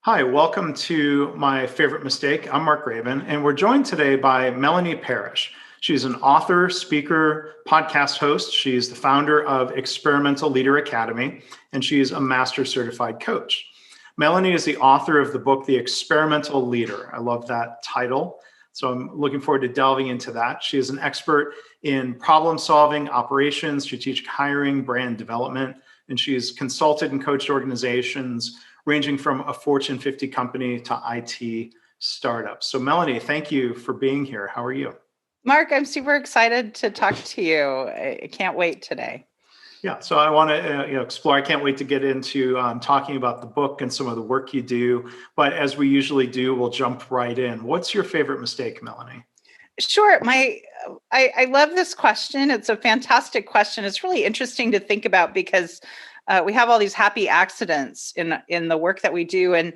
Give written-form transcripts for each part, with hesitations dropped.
Hi, welcome to My Favorite Mistake. I'm Mark Raven, and we're joined today by Melanie Parrsh. She's an author, speaker, podcast host. She's the founder of Experimental Leader Academy, and she's a master certified coach. Melanie is the author of the book, The Experimental Leader. I love that title. So I'm looking forward to delving into that. She is an expert in problem solving, operations, strategic hiring, brand development, and she's consulted and coached organizations ranging from a Fortune 50 company to IT startups. So Melanie, thank you for being here. How are you? Mark, I'm super excited to talk to you. I can't wait today. Yeah, so I want to explore. I can't wait to get into talking about the book and some of the work you do. But as we usually do, we'll jump right in. What's your favorite mistake, Melanie? Sure. I love this question. It's a fantastic question. It's really interesting to think about because we have all these happy accidents in the work that we do, and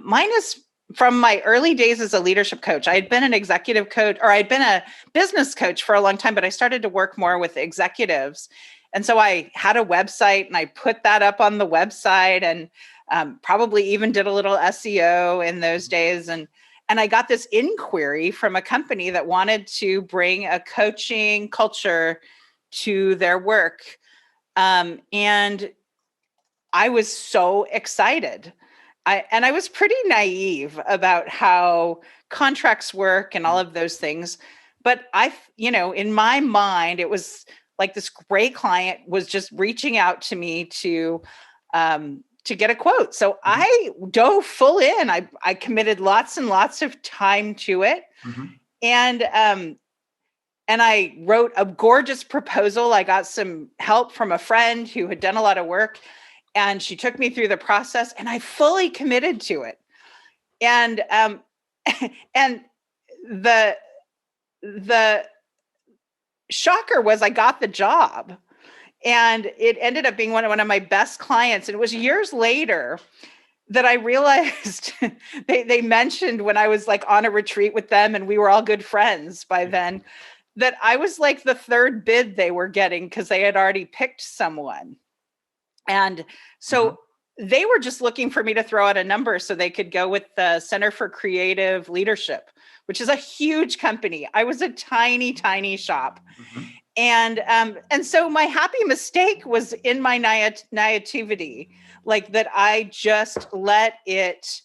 mine is from my early days as a leadership coach. I had been an executive coach, or I'd been a business coach for a long time, but I started to work more with executives. And so I had a website and I put that up on the website and probably even did a little SEO in those days. And I got this inquiry from a company that wanted to bring a coaching culture to their work. And I was so excited. I was pretty naive about how contracts work and all of those things. But in my mind, it was like this great client was just reaching out to me to get a quote. So I dove full in. I committed lots and lots of time to it. And I wrote a gorgeous proposal. I got some help from a friend who had done a lot of work, and she took me through the process, and I fully committed to it. And and the shocker was I got the job, and it ended up being one of my best clients. And it was years later that I realized they mentioned when I was like on a retreat with them, and we were all good friends by then, that I was like the third bid they were getting because they had already picked someone. And so they were just looking for me to throw out a number so they could go with the Center for Creative Leadership, which is a huge company. I was a tiny, tiny shop. And so my happy mistake was in my naivety, like that I just let it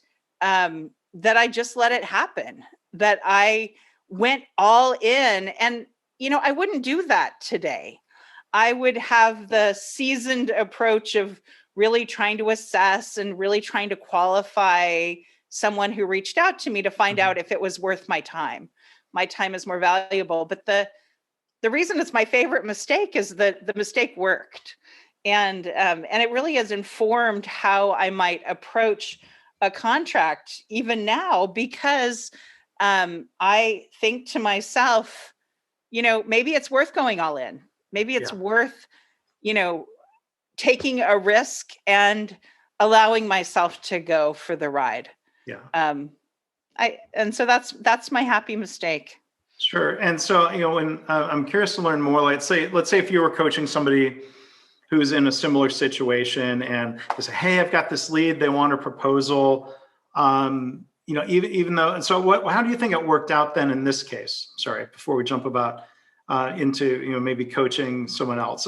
happen, that I went all in. And, I wouldn't do that today. I would have the seasoned approach of really trying to assess and really trying to qualify someone who reached out to me to find out if it was worth my time. My time is more valuable. But the reason it's my favorite mistake is that the mistake worked. And it really has informed how I might approach a contract even now, because I think to myself, maybe it's worth going all in. Maybe it's worth, taking a risk and allowing myself to go for the ride. So that's my happy mistake. Sure. And so, when I'm curious to learn more, let's say if you were coaching somebody who's in a similar situation and they say, hey, I've got this lead, they want a proposal, even though, so how do you think it worked out then in this case? Sorry, before we jump into, maybe coaching someone else.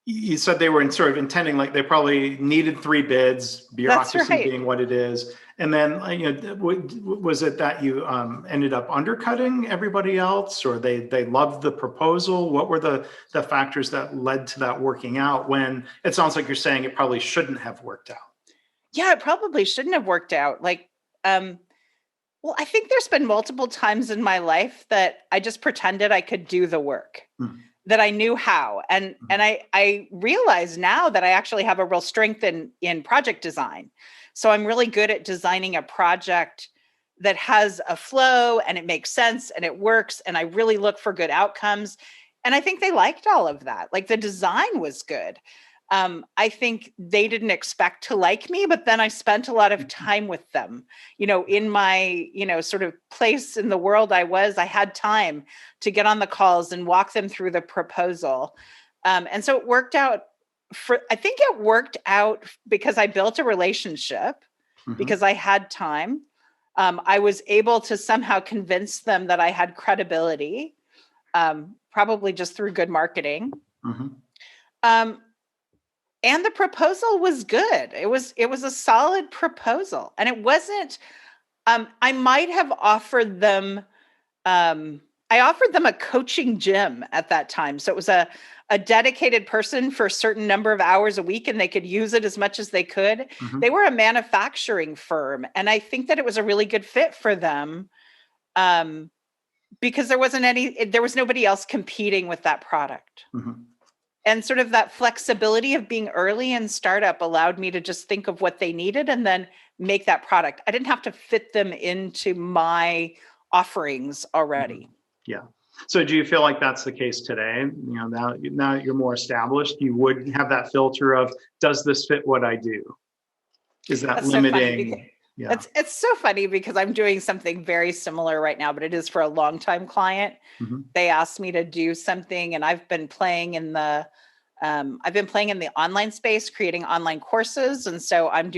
You said they were sort of intending, like they probably needed 3 bids, bureaucracy being what it is. And then, was it that you ended up undercutting everybody else, or they loved the proposal? What were the factors that led to that working out, when it sounds like you're saying it probably shouldn't have worked out? Yeah, it probably shouldn't have worked out. Well, I think there's been multiple times in my life that I just pretended I could do the work, that I knew how. And I realize now that I actually have a real strength in project design. So I'm really good at designing a project that has a flow and it makes sense and it works. And I really look for good outcomes. And I think they liked all of that. Like the design was good. I think they didn't expect to like me, but then I spent a lot of time with them, in my, sort of place in the world I had time to get on the calls and walk them through the proposal. And so it worked out I think it worked out because I built a relationship because I had time. I was able to somehow convince them that I had credibility, probably just through good marketing. Um, and the proposal was good. It was a solid proposal, and it wasn't. I might have offered them. I offered them a coaching gym at that time, so it was a dedicated person for a certain number of hours a week, and they could use it as much as they could. They were a manufacturing firm, and I think that it was a really good fit for them, because there was nobody else competing with that product. And sort of that flexibility of being early in startup allowed me to just think of what they needed and then make that product. I didn't have to fit them into my offerings already. Yeah. So do you feel like that's the case today? Now you're more established, you would have that filter of, does this fit what I do? Is that That's limiting? Yeah. It's so funny because I'm doing something very similar right now, but it is for a longtime client. They asked me to do something, and I've been playing in the online space, creating online courses, and so I'm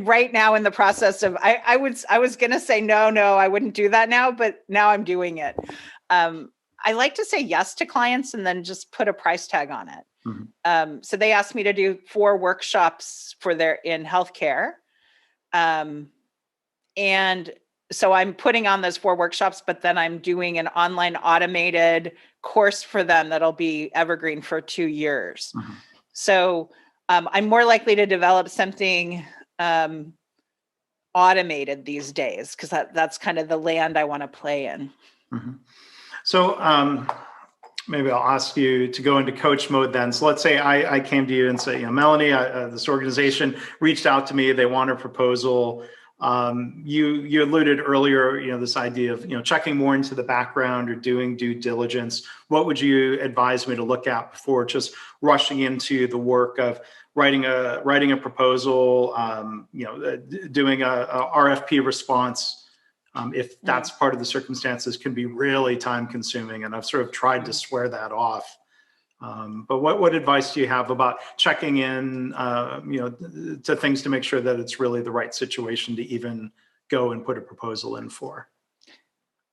right now in the process of. I was gonna say no, I wouldn't do that now, but now I'm doing it. I like to say yes to clients and then just put a price tag on it. So they asked me to do 4 workshops in healthcare. And so I'm putting on those 4 workshops, but then I'm doing an online automated course for them that'll be evergreen for 2 years. So I'm more likely to develop something automated these days, because that's kind of the land I want to play in. So maybe I'll ask you to go into coach mode then. So let's say I came to you and say, Melanie, this organization reached out to me. They want a proposal. You alluded earlier, this idea of, checking more into the background or doing due diligence. What would you advise me to look at before just rushing into the work of writing a proposal, doing a RFP response? If that's part of the circumstances, can be really time consuming. And I've sort of tried to swear that off. But what advice do you have about checking in, to things to make sure that it's really the right situation to even go and put a proposal in for?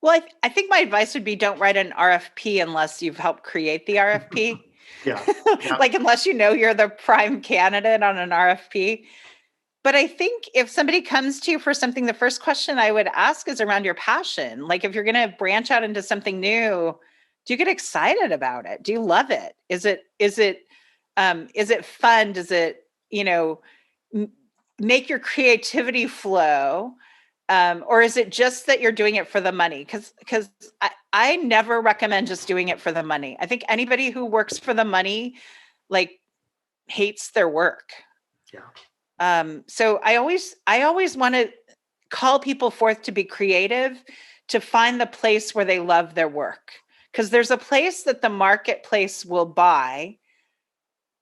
Well, I think my advice would be, don't write an RFP unless you've helped create the RFP. Yeah. Like, unless you're the prime candidate on an RFP. But I think if somebody comes to you for something, the first question I would ask is around your passion. Like, if you're going to branch out into something new, do you get excited about it? Do you love it? Is it fun? Does it, make your creativity flow? Or is it just that you're doing it for the money? Because I never recommend just doing it for the money. I think anybody who works for the money, hates their work. Yeah. So I always want to call people forth to be creative, to find the place where they love their work. Because there's a place that the marketplace will buy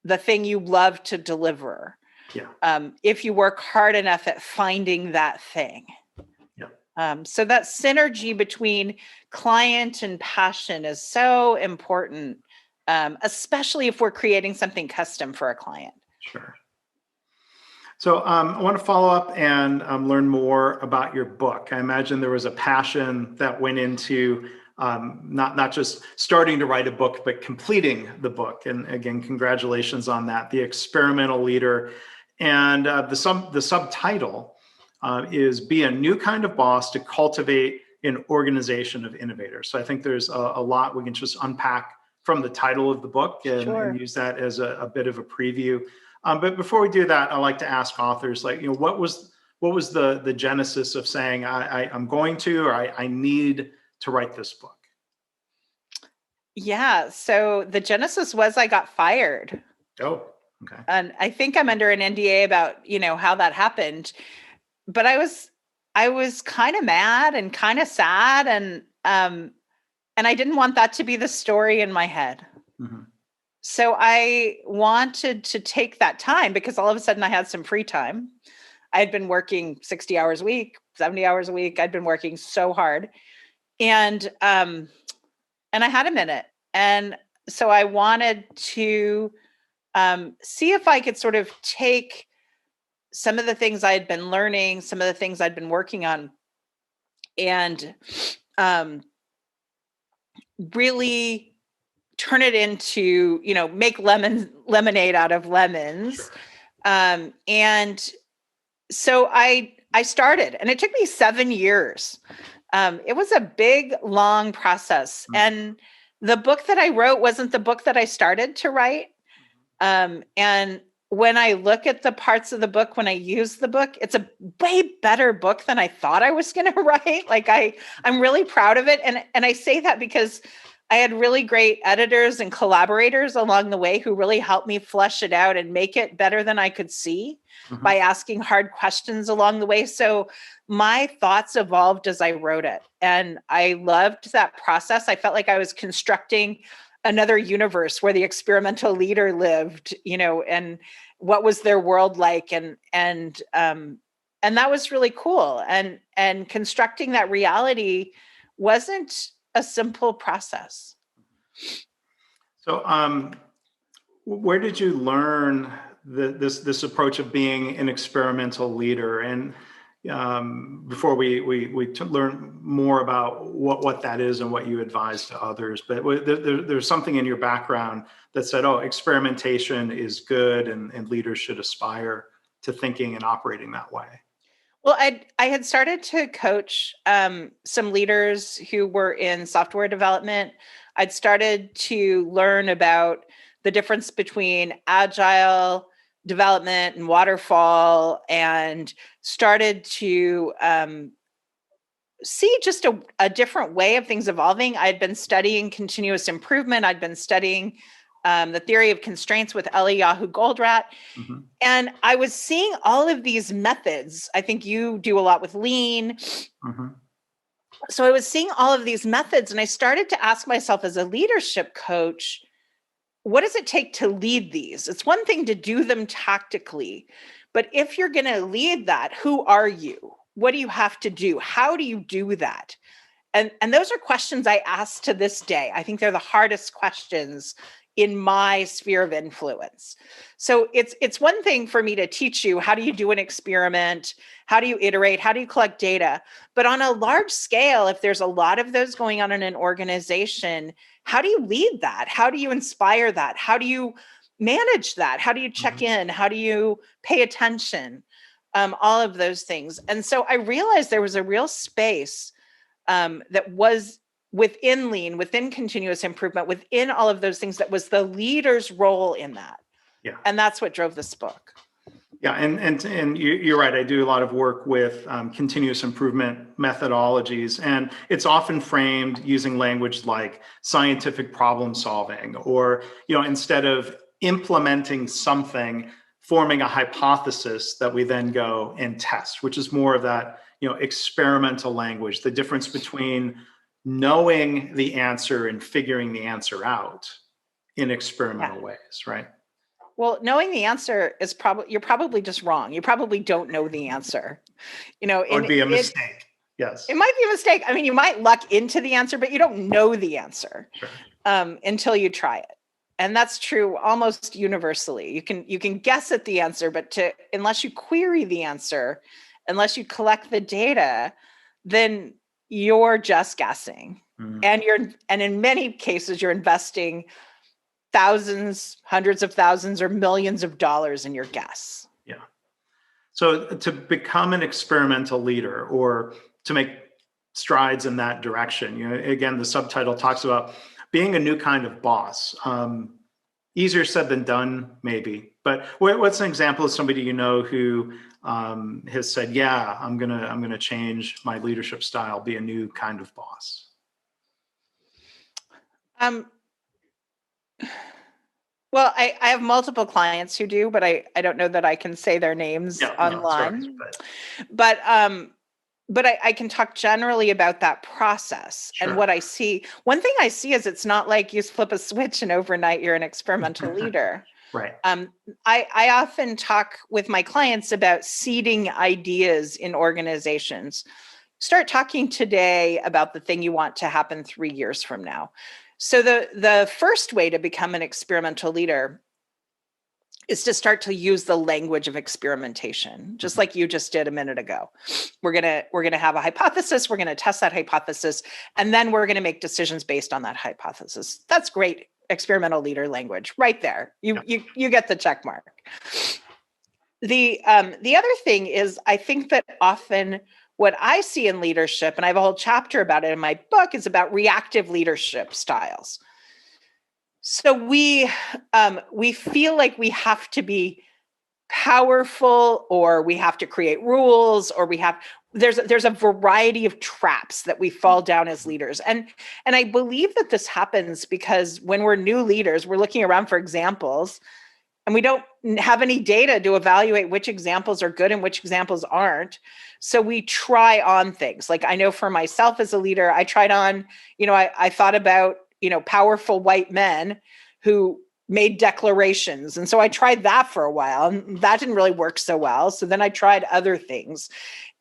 the thing you love to deliver. Yeah. If you work hard enough at finding that thing. Yeah. So that synergy between client and passion is so important, especially if we're creating something custom for a client. Sure. So I want to follow up and learn more about your book. I imagine there was a passion that went into not just starting to write a book, but completing the book. And again, congratulations on that. The Experimental Leader. And the subtitle is Be a New Kind of Boss to Cultivate an Organization of Innovators. So I think there's a lot we can just unpack from the title of the book and use that as a bit of a preview. But before we do that, I like to ask authors, what was the genesis of saying I'm going to, or I need to write this book? Yeah. So the genesis was I got fired. Oh, okay. And I think I'm under an NDA about, how that happened. But I was kind of mad and kind of sad, and I didn't want that to be the story in my head. So I wanted to take that time, because all of a sudden I had some free time. I had been working 60 hours a week, 70 hours a week. I'd been working so hard, and I had a minute. And so I wanted to see if I could sort of take some of the things I had been learning, some of the things I'd been working on, and really turn it into, make lemonade out of lemons. Sure. And so I started, and it took me 7 years. It was a big, long process. And the book that I wrote wasn't the book that I started to write. And when I look at the parts of the book, when I use the book, it's a way better book than I thought I was going to write. Like I'm really proud of it. And I say that because I had really great editors and collaborators along the way who really helped me flesh it out and make it better than I could see by asking hard questions along the way. So my thoughts evolved as I wrote it. And I loved that process. I felt like I was constructing another universe where the experimental leader lived, and what was their world like. And that was really cool. And constructing that reality wasn't a simple process. So, where did you learn this approach of being an experimental leader? And before we learn more about what that is and what you advise to others, but there's something in your background that said, oh, experimentation is good, and leaders should aspire to thinking and operating that way. Well, I had started to coach some leaders who were in software development. I'd started to learn about the difference between agile development and waterfall, and started to see just a different way of things evolving. I'd been studying continuous improvement. I'd been studying the theory of constraints with Eliyahu Goldratt. And I was seeing all of these methods. I think you do a lot with lean. So I was seeing all of these methods, and I started to ask myself as a leadership coach, what does it take to lead these? It's one thing to do them tactically, but if you're going to lead that, who are you? What do you have to do? How do you do that? And those are questions I ask to this day. I think they're the hardest questions in my sphere of influence. So it's one thing for me to teach you, how do you do an experiment? How do you iterate? How do you collect data? But on a large scale, if there's a lot of those going on in an organization, how do you lead that? How do you inspire that? How do you manage that? How do you check in? How do you pay attention? All of those things. And so I realized there was a real space that was within lean, within continuous improvement, within all of those things, that was the leader's role in that. Yeah. And that's what drove this book. Yeah, and you're right. I do a lot of work with continuous improvement methodologies, and it's often framed using language like scientific problem solving, or instead of implementing something, forming a hypothesis that we then go and test, which is more of that experimental language. The difference between knowing the answer and figuring the answer out in experimental ways, right? Well, knowing the answer is you're probably just wrong. You probably don't know the answer. It would be a mistake. Yes. It might be a mistake. I mean, you might luck into the answer, but you don't know the answer until you try it. And that's true almost universally. You can guess at the answer, but unless you query the answer, unless you collect the data, then you're just guessing. And in many cases, you're investing thousands, hundreds of thousands, or millions of dollars in your guess. Yeah. So to become an experimental leader, or to make strides in that direction, again, the subtitle talks about being a new kind of boss. Easier said than done, maybe. But what's an example of somebody who has said, "Yeah, I'm gonna change my leadership style, be a new kind of boss"? Well, I have multiple clients who do, but I don't know that I can say their names online. No, but I can talk generally about that process and what I see. One thing I see is it's not like you flip a switch and overnight you're an experimental leader. Right. I often talk with my clients about seeding ideas in organizations. Start talking today about the thing you want to happen 3 years from now. So the first way to become an experimental leader is to start to use the language of experimentation, just like you just did a minute ago. We're gonna have a hypothesis, we're gonna test that hypothesis, and then we're gonna make decisions based on that hypothesis. That's great experimental leader language right there. You get the check mark. The other thing is, I think that often what I see in leadership, and I have a whole chapter about it in my book, is about reactive leadership styles. So we feel like we have to be powerful, or we have to create rules, or there's a variety of traps that we fall down as leaders. And I believe that this happens because when we're new leaders, we're looking around for examples, and we don't have any data to evaluate which examples are good and which examples aren't. So we try on things. Like, I know for myself as a leader, I tried on, I thought about, powerful white men who made declarations. And so I tried that for a while, and that didn't really work so well. So then I tried other things.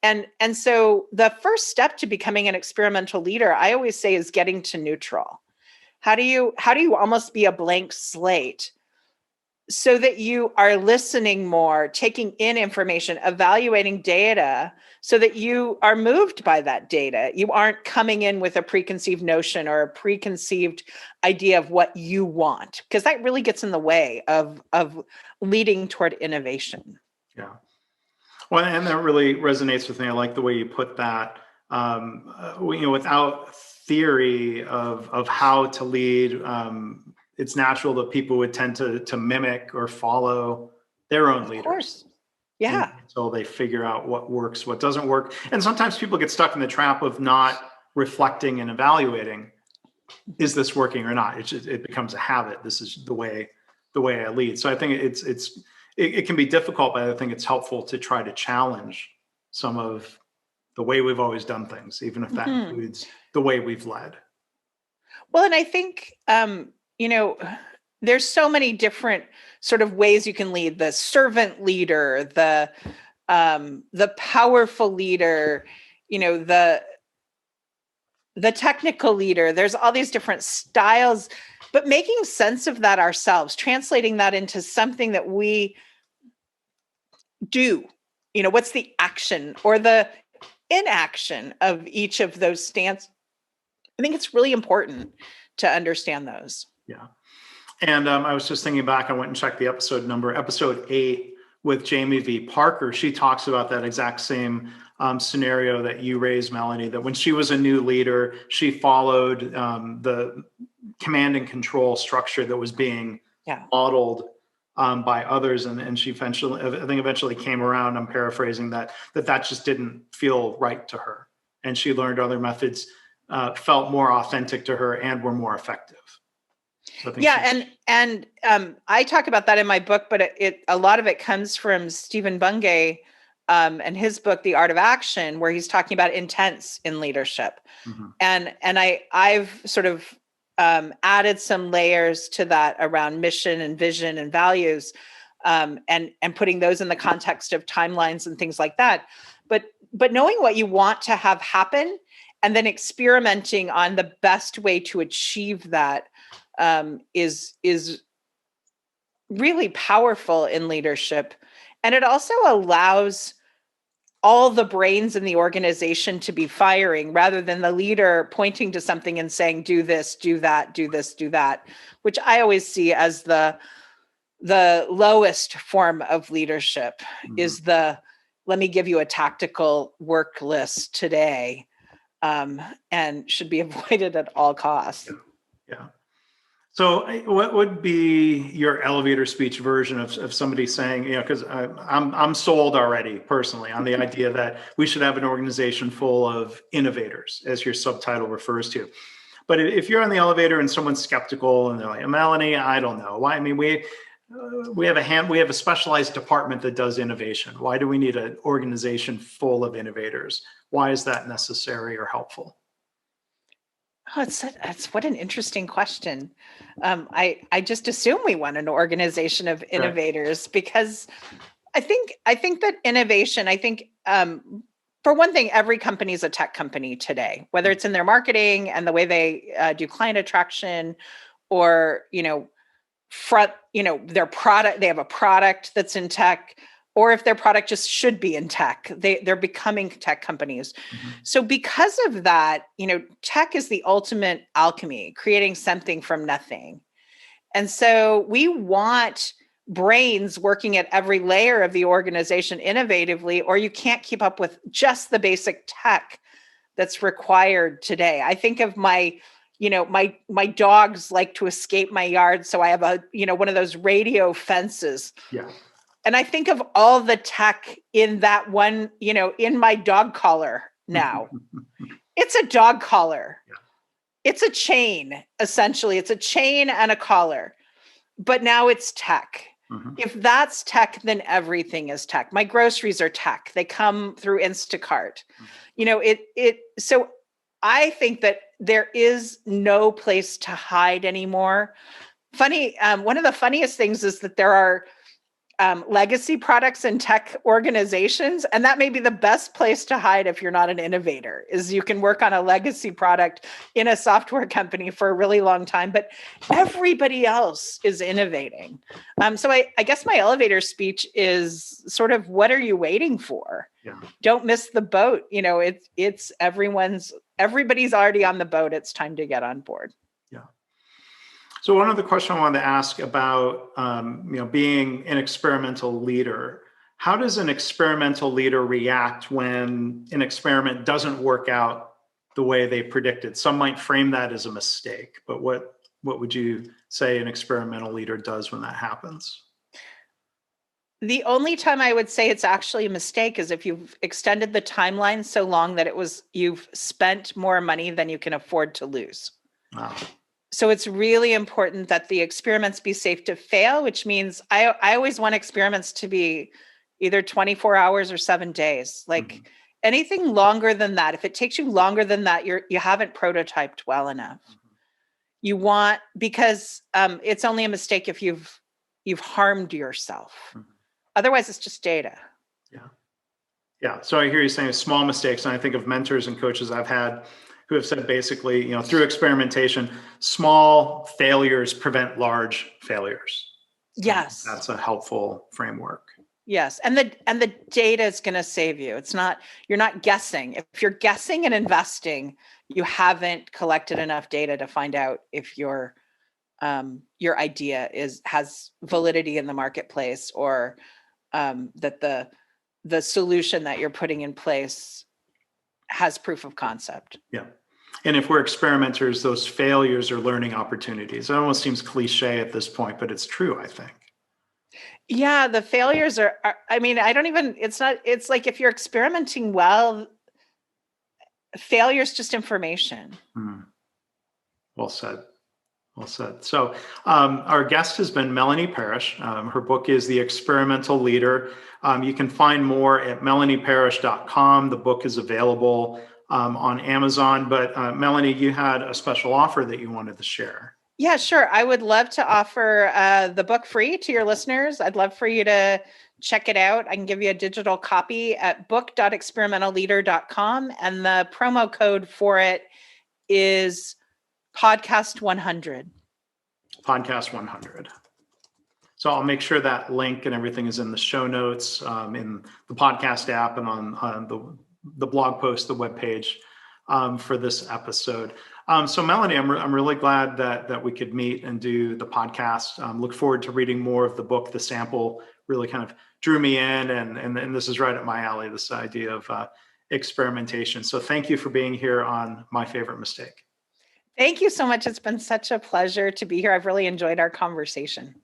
And so the first step to becoming an experimental leader, I always say, is getting to neutral. How do you almost be a blank slate, so that you are listening more, taking in information, evaluating data, so that you are moved by that data. You aren't coming in with a preconceived notion or a preconceived idea of what you want, because that really gets in the way of leading toward innovation. Yeah. Well, and that really resonates with me. I like the way you put that. Without theory of how to lead, it's natural that people would tend to mimic or follow their own leaders. Of course. Yeah. Until they figure out what works, what doesn't work. And sometimes people get stuck in the trap of not reflecting and evaluating, is this working or not? It becomes a habit. This is the way I lead. So I think it can be difficult, but I think it's helpful to try to challenge some of the way we've always done things, even if that includes the way we've led. Well, and I think, there's so many different sort of ways you can lead: the servant leader, the powerful leader, the technical leader. There's all these different styles, but making sense of that ourselves, translating that into something that we do, what's the action or the inaction of each of those stances. I think it's really important to understand those. Yeah. And I was just thinking back, I went and checked the episode number, episode 8 with Jamie V. Parker. She talks about that exact same scenario that you raised, Melanie, that when she was a new leader, she followed the command and control structure that was being modeled by others. And she eventually came around, I'm paraphrasing, that just didn't feel right to her. And she learned other methods felt more authentic to her and were more effective. So and I talk about that in my book, but a lot of it comes from Stephen Bungay and his book, The Art of Action, where he's talking about intents in leadership. Mm-hmm. And I've sort of added some layers to that around mission and vision and values, and putting those in the context of timelines and things like that. But knowing what you want to have happen, and then experimenting on the best way to achieve that is really powerful in leadership. And it also allows all the brains in the organization to be firing, rather than the leader pointing to something and saying, do this, do that, do this, do that, which I always see as the lowest form of leadership. Mm-hmm. Is let me give you a tactical work list today, and should be avoided at all costs. Yeah. So what would be your elevator speech version of somebody saying, because I'm sold already personally on the idea that we should have an organization full of innovators, as your subtitle refers to. But if you're on the elevator and someone's skeptical and they're like, Melanie, I don't know why. I mean, we have a specialized department that does innovation. Why do we need an organization full of innovators? Why is that necessary or helpful? Oh, that's what an interesting question. I just assume we want an organization of innovators, right? Because I think that innovation, for one thing, every company is a tech company today, whether it's in their marketing and the way they do client attraction, or, their product, they have a product that's in tech, or if their product just should be in tech, they're becoming tech companies. Mhm. So because of that, tech is the ultimate alchemy, creating something from nothing. And so we want brains working at every layer of the organization innovatively, or you can't keep up with just the basic tech that's required today. I think of my dogs like to escape my yard, so I have one of those radio fences. Yeah. And I think of all the tech in that one, in my dog collar now. It's a dog collar. Yeah. It's a chain, essentially. It's a chain and a collar. But now it's tech. Mm-hmm. If that's tech, then everything is tech. My groceries are tech. They come through Instacart. Mm-hmm. So I think that there is no place to hide anymore. One of the funniest things is that there are legacy products in tech organizations, and that may be the best place to hide if you're not an innovator, is you can work on a legacy product in a software company for a really long time, but everybody else is innovating. So I guess my elevator speech is sort of, what are you waiting for? Yeah. Don't miss the boat. It's everybody's already on the boat. It's time to get on board. Yeah. So one other question I wanted to ask about, being an experimental leader. How does an experimental leader react when an experiment doesn't work out the way they predicted? Some might frame that as a mistake, but what would you say an experimental leader does when that happens? The only time I would say it's actually a mistake is if you've extended the timeline so long that you've spent more money than you can afford to lose. Wow. So it's really important that the experiments be safe to fail, which means I always want experiments to be either 24 hours or 7 days. Like mm-hmm. anything longer than that, if it takes you longer than that, you haven't prototyped well enough. Mm-hmm. Because it's only a mistake if you've harmed yourself. Mm-hmm. Otherwise, it's just data. Yeah. Yeah. So I hear you saying small mistakes, and I think of mentors and coaches I've had who have said basically, through experimentation, small failures prevent large failures. So yes. That's a helpful framework. Yes. And the data is going to save you. You're not guessing. If you're guessing and investing, you haven't collected enough data to find out if your idea has validity in the marketplace, or that the solution that you're putting in place has proof of concept. Yeah. And if we're experimenters, those failures are learning opportunities. It almost seems cliche at this point, but it's true, I think. Yeah, the failures are it's like if you're experimenting well, failure's just information. Well said. Well said. So our guest has been Melanie Parrsh. Her book is The Experimental Leader. You can find more at melanieparrsh.com. The book is available on Amazon. But Melanie, you had a special offer that you wanted to share. Yeah, sure. I would love to offer the book free to your listeners. I'd love for you to check it out. I can give you a digital copy at book.experimentalleader.com. And the promo code for it is podcast 100. Podcast 100. So I'll make sure that link and everything is in the show notes, in the podcast app, and on the blog post, the webpage for this episode. So Melanie, I'm really glad that we could meet and do the podcast. Look forward to reading more of the book. The sample really kind of drew me in, and this is right up my alley, this idea of experimentation. So thank you for being here on My Favorite Mistake. Thank you so much. It's been such a pleasure to be here. I've really enjoyed our conversation.